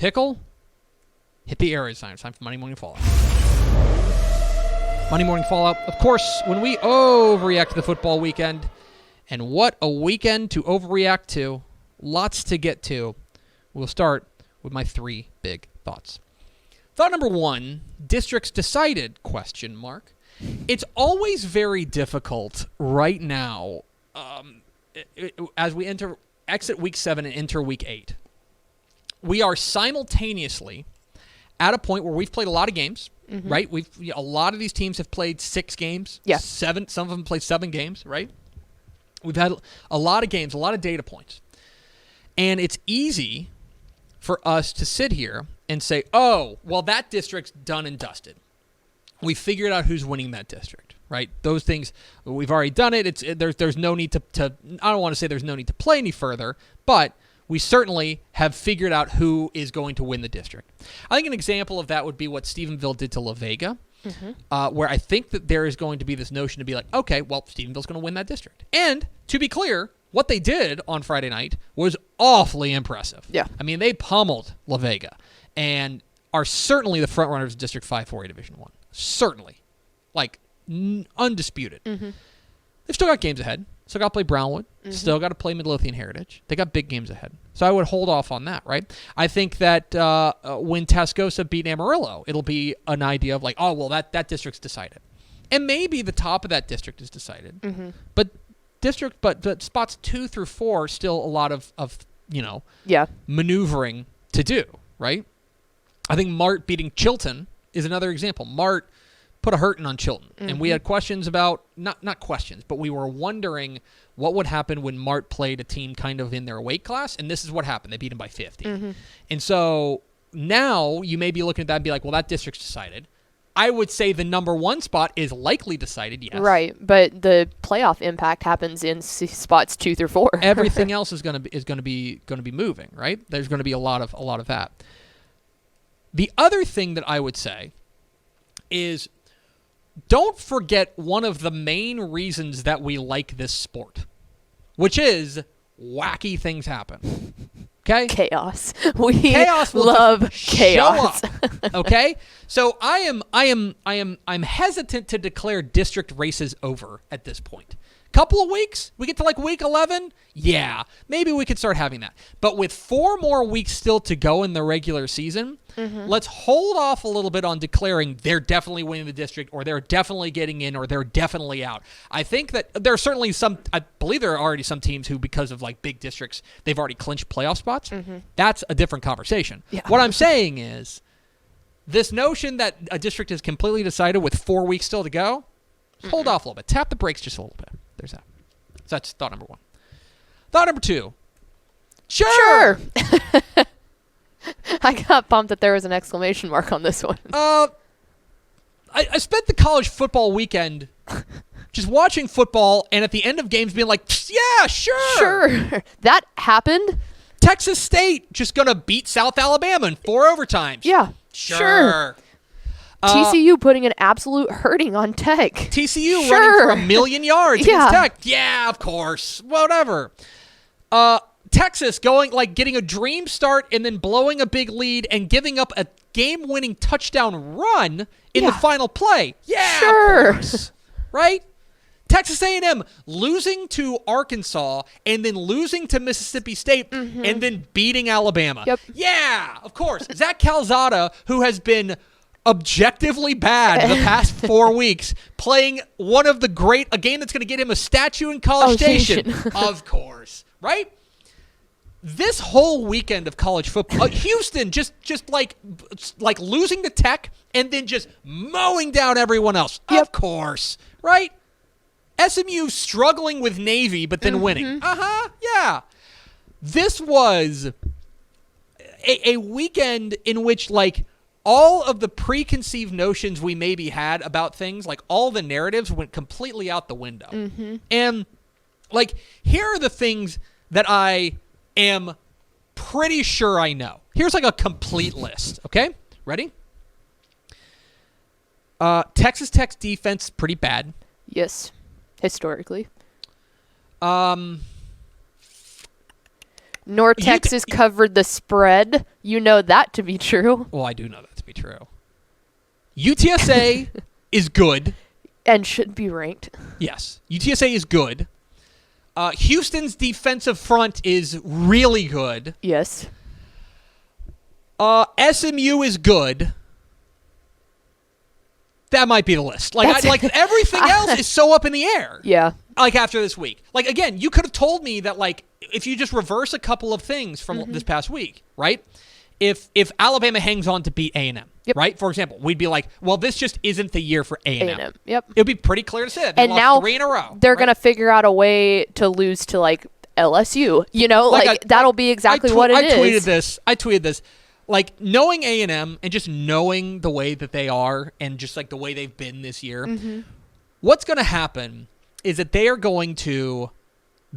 Pickle, hit the area sign. It's time for Monday Morning Fallout. Monday Morning Fallout, of course, when we overreact to the football weekend. And what a weekend to overreact to. Lots to get to. We'll start with my 3 big thoughts. Thought number 1, districts decided, ? It's always very difficult right now as we exit week 7 and enter week 8. We are simultaneously at a point where we've played a lot of games, right? A lot of these teams have played 6 games, 7. Some of them played 7 games, right? We've had a lot of games, a lot of data points. And it's easy for us to sit here and say, oh, well, that district's done and dusted. We figured out who's winning that district, right? Those things, we've already done it. There's no need to I don't want to say there's no need to play any further, but we certainly have figured out who is going to win the district. I think an example of that would be what Stephenville did to La Vega, where I think that there is going to be this notion to be like, okay, well, Stephenville's going to win that district. And to be clear, what they did on Friday night was awfully impressive. Yeah. I mean, they pummeled La Vega and are certainly the front runners of District 5 4A Division 1. Certainly. Like, undisputed. They've still got games ahead. Still got to play Brownwood. Still got to play Midlothian Heritage. They got big games ahead. So I would hold off on that, right? I think that when Tascosa beat Amarillo, it'll be an idea of like, oh, well, that district's decided. And maybe the top of that district is decided. But spots 2 through 4 still a lot of maneuvering to do, right? I think Mart beating Chilton is another example. Mart put a hurting on Chilton. And we had questions about, not questions, but we were wondering what would happen when Mart played a team kind of in their weight class, and this is what happened. They beat him by 50. And so now you may be looking at that and be like, well, that district's decided. I would say the number 1 spot is likely decided, yes. Right, but the playoff impact happens in spots 2 through 4. Everything else is going to be moving, right? There's going to be a lot of that. The other thing that I would say is don't forget one of the main reasons that we like this sport, which is wacky things happen. Okay? Chaos. We love chaos. Show up, okay? So I'm hesitant to declare district races over at this point. Couple of weeks, we get to like week 11, yeah, maybe we could start having that. But with 4 more weeks still to go in the regular season, let's hold off a little bit on declaring they're definitely winning the district or they're definitely getting in or they're definitely out. I think that there are certainly I believe there are already some teams who, because of like big districts, they've already clinched playoff spots. That's a different conversation. Yeah. What I'm saying is this notion that a district is completely decided with 4 weeks still to go, hold off a little bit. Tap the brakes just a little bit. There's that. So that's thought number 1. Thought number 2. Sure. I got bumped that there was an exclamation mark on this one. I spent the college football weekend just watching football and at the end of games being like, yeah, sure. Sure. That happened. Texas State just going to beat South Alabama in 4 overtimes. Yeah. Sure. TCU putting an absolute hurting on Tech. TCU running for 1,000,000 yards against Tech. Yeah, of course. Whatever. Texas getting a dream start and then blowing a big lead and giving up a game-winning touchdown run in the final play. Yeah, sure. Of course. Right? Texas A&M losing to Arkansas and then losing to Mississippi State and then beating Alabama. Yep. Yeah, of course. Zach Calzada, who has been objectively bad the past 4 weeks, playing a game that's going to get him a statue in College Station. Of course. Right? This whole weekend of college football, Houston just like losing to Tech and then just mowing down everyone else. Yep. Of course. Right? SMU struggling with Navy but then winning. Yeah. This was a weekend in which all of the preconceived notions we maybe had about things, all the narratives went completely out the window. And here are the things that I am pretty sure I know. Here's a complete list. Okay? Ready? Texas Tech's defense pretty bad. Yes. Historically. North Texas covered the spread. You know that to be true. Well, I do know that to be true. UTSA is good. And should be ranked. Yes. UTSA is good. Houston's defensive front is really good. Yes. SMU is good. That might be the list. Like everything else is so up in the air. Yeah. Like after this week. Like again, you could have told me that like if you just reverse a couple of things from this past week, right? If Alabama hangs on to beat A&M, right? For example, we'd be like, well, this just isn't the year for A&M. Yep. It would be pretty clear to say that. They and lost now 3 in a row. They're going to figure out a way to lose to like LSU. You know, that'll be exactly what it is. I tweeted this. Like, knowing A&M and just knowing the way that they are and just, like, the way they've been this year, what's going to happen is that they are going to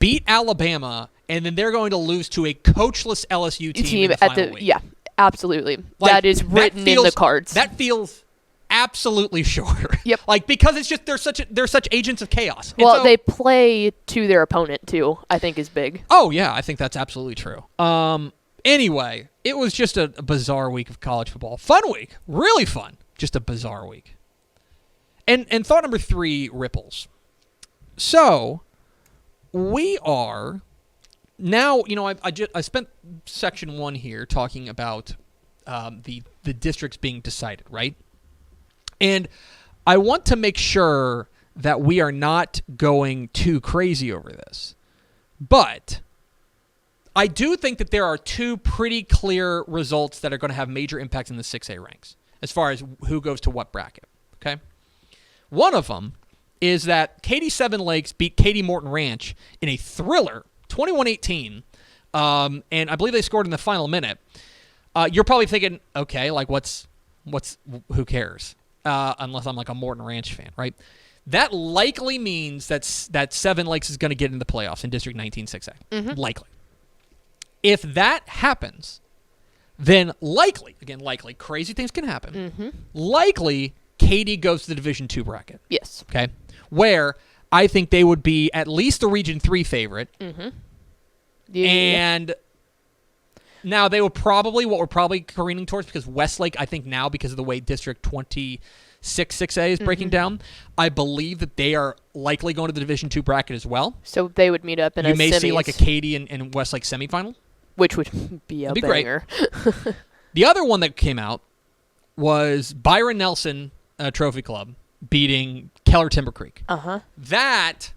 beat Alabama and then they're going to lose to a coachless LSU team in the final week. Yeah, absolutely. Like, that is written in the cards. That feels absolutely sure. Yep. Like, because it's just they're such agents of chaos. Well, so, they play to their opponent, too, I think is big. Oh, yeah, I think that's absolutely true. Anyway, it was just a bizarre week of college football. Fun week. Really fun. Just a bizarre week. And thought number 3, ripples. So, we are now, you know, I spent section 1 here talking about the districts being decided, right? And I want to make sure that we are not going too crazy over this. But I do think that there are 2 pretty clear results that are going to have major impacts in the 6A ranks as far as who goes to what bracket, okay? One of them is that Katy Seven Lakes beat Katy Morton Ranch in a thriller, 21-18, and I believe they scored in the final minute. You're probably thinking, okay, like who cares? Unless I'm like a Morton Ranch fan, right? That likely means that Seven Lakes is going to get into the playoffs in District 19 6A. Likely. If that happens, then likely, crazy things can happen. Likely, Katy goes to the Division II bracket. Yes. Okay? Where I think they would be at least the Region 3 favorite. Yeah. And now they would probably, what we're probably careening towards, because Westlake, I think now, because of the way District 26 6A is breaking down, I believe that they are likely going to the Division II bracket as well. So they would meet up in a semis. You may see like a Katy and Westlake semifinal. Which would be a banger. Great. The other one that came out was Byron Nelson Trophy Club beating Keller Timber Creek. That,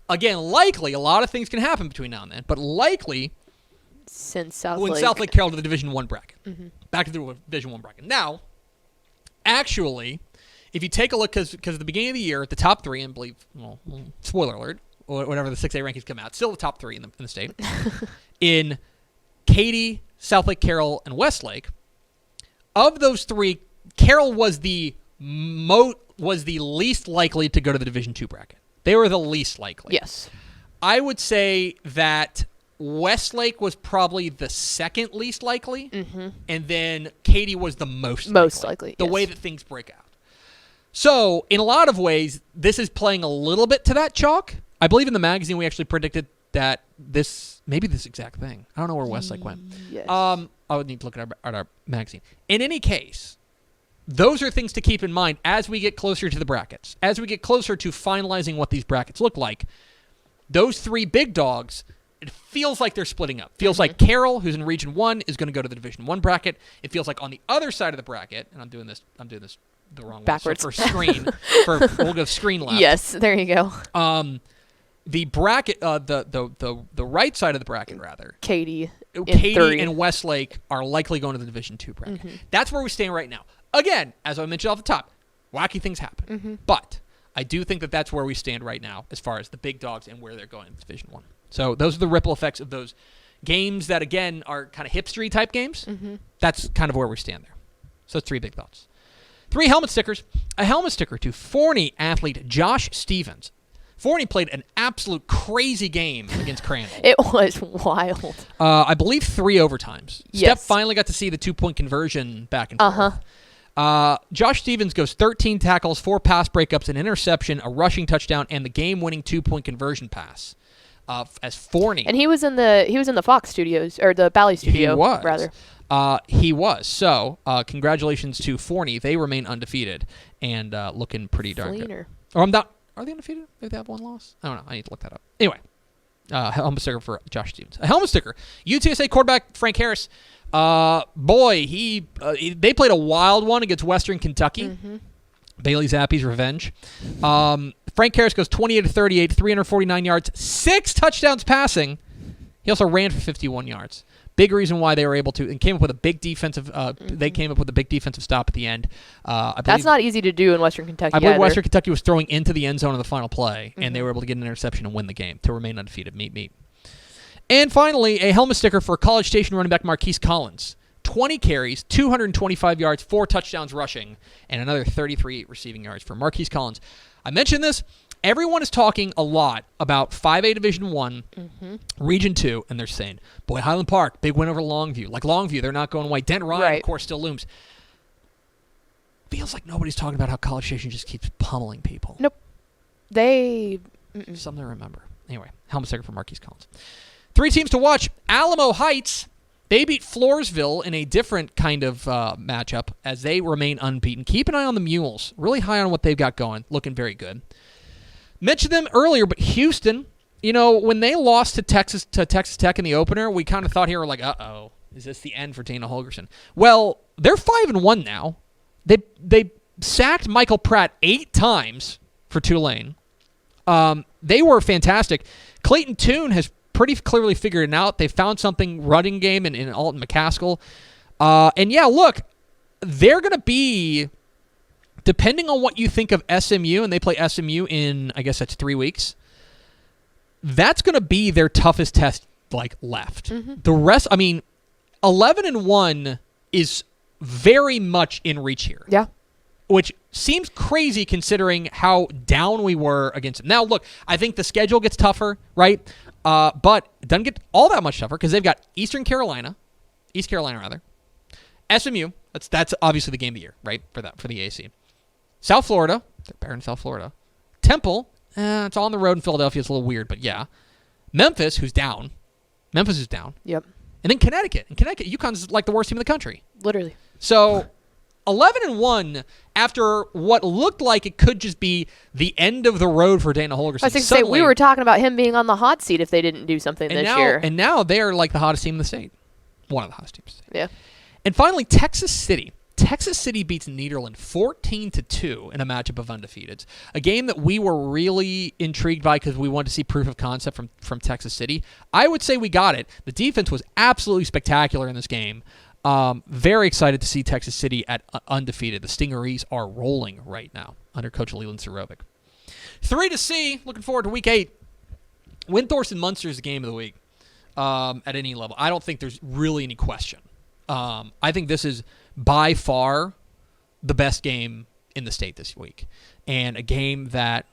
again, likely, a lot of things can happen between now and then, but likely South Lake Carroll to the Division I bracket. Back to the Division I bracket. Now, actually, if you take a look, because at the beginning of the year, the top 3, and believe, well, spoiler alert, or whenever the 6A rankings come out, still the top 3 in the state, in Katy, South Lake Carroll, and Westlake. Of those 3, Carroll was the least likely to go to the Division II bracket. They were the least likely. Yes. I would say that Westlake was probably the second least likely, and then Katy was the most likely. The way that things break out. So, in a lot of ways, this is playing a little bit to that chalk. I believe in the magazine we actually predicted that maybe this exact thing. I don't know where Westlake went. Yes. I would need to look at our magazine. In any case, those are things to keep in mind as we get closer to the brackets. As we get closer to finalizing what these brackets look like, those 3 big dogs, it feels like they're splitting up. Feels like Carroll, who's in Region 1, is going to go to the Division I bracket. It feels like on the other side of the bracket, and I'm doing this the wrong backwards. way. So we'll go screen left. Yes, there you go. The bracket, the right side of the bracket, rather. Katy and Westlake are likely going to the Division II bracket. That's where we stand right now. Again, as I mentioned off the top, wacky things happen. But I do think that that's where we stand right now as far as the big dogs and where they're going in Division I. So those are the ripple effects of those games that, again, are kind of hipstery type games. That's kind of where we stand there. So 3 big thoughts. 3 helmet stickers. A helmet sticker to Forney athlete Josh Stevens. Forney played an absolute crazy game against Crandall. It was wild. I believe 3 overtimes. Yes. Steph finally got to see the 2-point conversion back and forth. Josh Stevens goes 13 tackles, 4 pass breakups, an interception, a rushing touchdown, and the game-winning 2-point conversion pass. as Forney. And he was in the Fox studios, or the Bally studio, rather. He was. So, congratulations to Forney. They remain undefeated and looking pretty darn good. Or I'm not. Are they undefeated? Maybe they have one loss? I don't know. I need to look that up. Anyway, helmet sticker for Josh Stevens. A helmet sticker. UTSA quarterback Frank Harris. Boy, they played a wild one against Western Kentucky. Mm-hmm. Bailey Zappi's revenge. Frank Harris goes 28-38, 349 yards, 6 touchdowns passing. He also ran for 51 yards. Big reason why they were able to, and came up with a big defensive. They came up with a big defensive stop at the end. That's not easy to do in Western Kentucky. I believe Western Kentucky was throwing into the end zone in the final play, and they were able to get an interception and win the game to remain undefeated. Meet. And finally, a helmet sticker for College Station running back Marquise Collins. 20 carries, 225 yards, 4 touchdowns rushing, and another 33 receiving yards for Marquise Collins. I mentioned this. Everyone is talking a lot about 5A Division I, Region 2, and they're saying, boy, Highland Park, big win over Longview. Like Longview, they're not going away. Denton Ryan, of course, still looms. Feels like nobody's talking about how College Station just keeps pummeling people. Nope. Something to remember. Anyway, helmet sticker for Marquise Collins. 3 teams to watch. Alamo Heights. They beat Floresville in a different kind of matchup as they remain unbeaten. Keep an eye on the Mules. Really high on what they've got going. Looking very good. Mentioned them earlier, but Houston, when they lost to Texas Tech in the opener, we kind of thought here, like, uh-oh, is this the end for Dana Holgerson? Well, they're 5-1 now. They sacked Michael Pratt 8 times for Tulane. They were fantastic. Clayton Toon has pretty clearly figured it out. They found something running game in Alton McCaskill. And yeah, look, they're going to be, depending on what you think of SMU, and they play SMU in, I guess that's 3 weeks, that's going to be their toughest test, left. Mm-hmm. The rest, 11-1 is very much in reach here. Yeah. Which seems crazy considering how down we were against them. Now, look, I think the schedule gets tougher, right? But it doesn't get all that much tougher because they've got East Carolina, SMU. That's obviously the game of the year, right? For the AAC. South Florida, they're better in South Florida. Temple, it's all on the road in Philadelphia. It's a little weird, but yeah. Memphis, who's down. Memphis is down. Yep. And then Connecticut. And Connecticut, UConn's like the worst team in the country. Literally. So 11-1 after what looked like it could just be the end of the road for Dana Holgerson. I was going to say, we were talking about him being on the hot seat if they didn't do something this year. And now they're like the hottest team in the state. One of the hottest teams in the state. Yeah. And finally, Texas City. Texas City beats Nederland 14-2 in a matchup of undefeateds. A game that we were really intrigued by because we wanted to see proof of concept from Texas City. I would say we got it. The defense was absolutely spectacular in this game. Very excited to see Texas City at undefeated. The Stingerees are rolling right now under Coach Leland Surovic. 3 to see. Looking forward to Week 8. Windthorst-Munster is the game of the week at any level. I don't think there's really any question. I think this is by far the best game in the state this week. And a game that,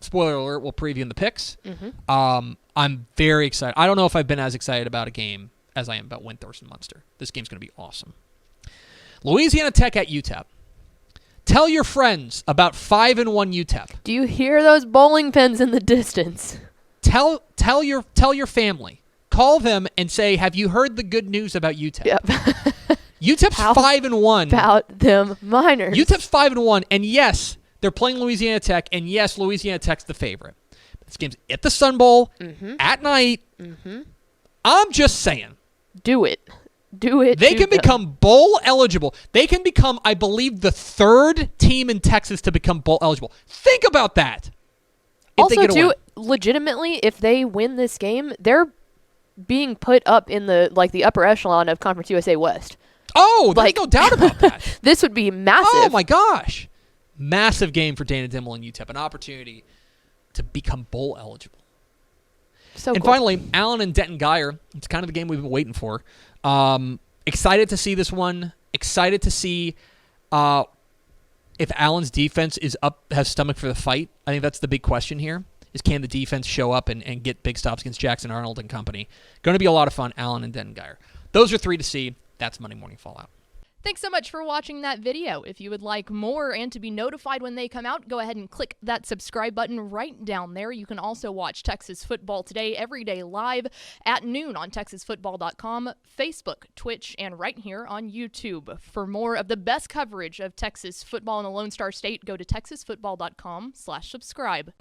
spoiler alert, we'll preview in the picks. Mm-hmm. I'm very excited. I don't know if I've been as excited about a game as I am about Windthorst-Munster. This game's going to be awesome. Louisiana Tech at UTEP. Tell your friends about 5-1 UTEP. Do you hear those bowling pins in the distance? Tell your family. Call them and say, have you heard the good news about UTEP? Yep. UTEP's 5-1. About them Miners. UTEP's 5-1, and yes, they're playing Louisiana Tech, and yes, Louisiana Tech's the favorite. This game's at the Sun Bowl, at night. Mm-hmm. I'm just saying. Do it. They can become bowl eligible. They can become, I believe, the 3rd team in Texas to become bowl eligible. Think about that. Also, too, legitimately, if they win this game, they're being put up in the upper echelon of Conference USA West. Oh, there's no doubt about that. This would be massive. Oh, my gosh. Massive game for Dana Dimel and UTEP. An opportunity to become bowl eligible. So and cool. Finally, Allen and Denton Geyer. It's kind of the game we've been waiting for. Excited to see this one. Excited to see if Allen's defense has stomach for the fight. I think that's the big question here. Is can the defense show up and get big stops against Jackson Arnold and company? Going to be a lot of fun, Allen and Denton Geyer. Those are 3 to see. That's Monday Morning Fallout. Thanks so much for watching that video. If you would like more and to be notified when they come out, go ahead and click that subscribe button right down there. You can also watch Texas Football Today every day live at noon on TexasFootball.com, Facebook, Twitch, and right here on YouTube. For more of the best coverage of Texas football in the Lone Star State, go to TexasFootball.com/subscribe.